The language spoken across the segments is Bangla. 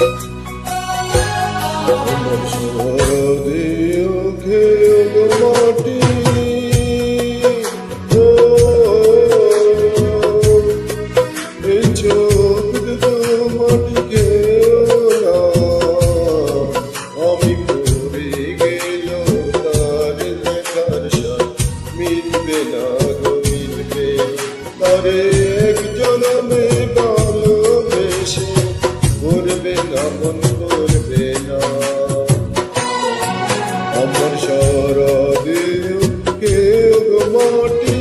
আমার শারদীয় খেল মাটি এই চোখ দুটো মাটি খেও না, আমি পড়ে গেল তার দেখার সাথ মিলবে না গো মিলবে, তারে এক জনমে ভালোবেসে করবে না মন করবে না। আমার শারদীয় খেল মাটি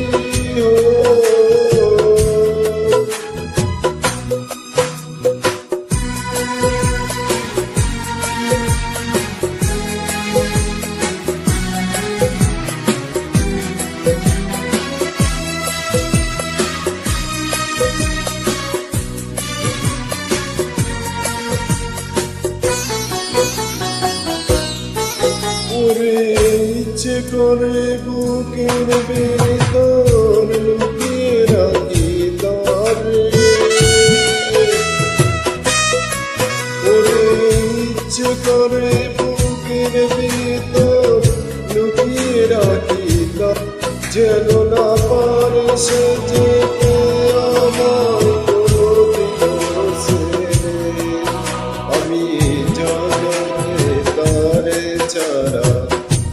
ওরে ইচ্ছে করে বুকের ভেতর লুকিয়ে রাখি তারে, ওরে ইচ্ছে করে বুকের ভেতর লুকিয়ে রাখি তার, যেন না পারে সে যেতে আমার কোনোদিনও ছেড়ে। আমি জগতে তারে ছাড়া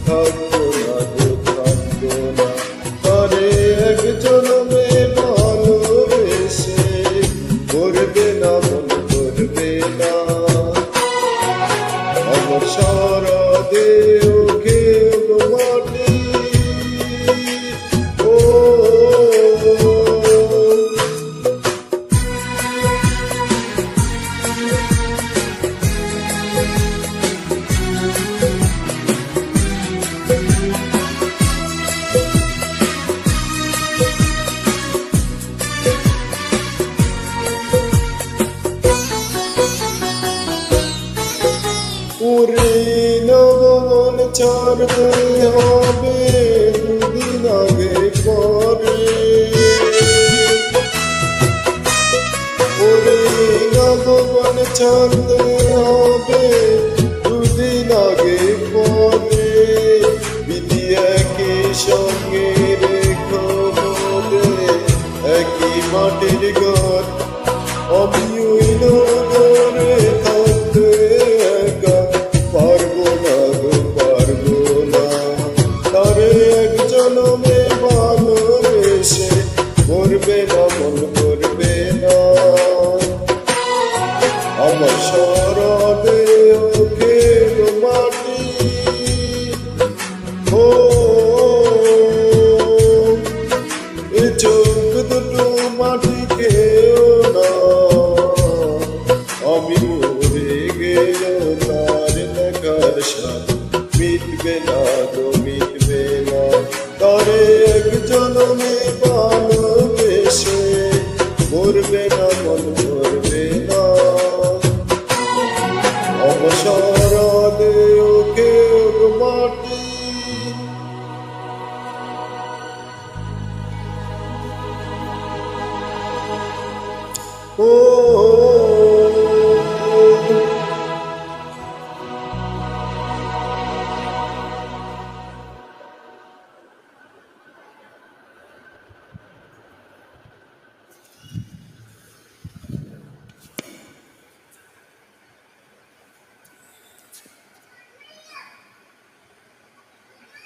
থাকবো না গো থাকবো না, তারে এক জনমে ভালোবেসে করবে না মন করবে না। আমার শারদীয় খেল মাটি ও ওরে নবমন ছাড়তে হবে দুদিন আগে পরে, ওরে নবমন ছাড়তে হবে দুদিন আগে পরে, বিধি একই সঙ্গে রেখো বলে একই মাটির ঘর, আমি ওই নগরে থাকতে একা পারবো না গো পারবো না, তারে এক জনমে ভালোবেসে করবে না মন করবে না। আমার শারদীয় খেল মাটি ও এ চোখ দুটো মাটি খেও না, আমি মরে গেল তার দেখার সাথ মিটবে না গো মিটবে না, তারে এক জনমে ভালোবেসে করবে না মন করবে না। আমার শারদীয় খেল মাটি ও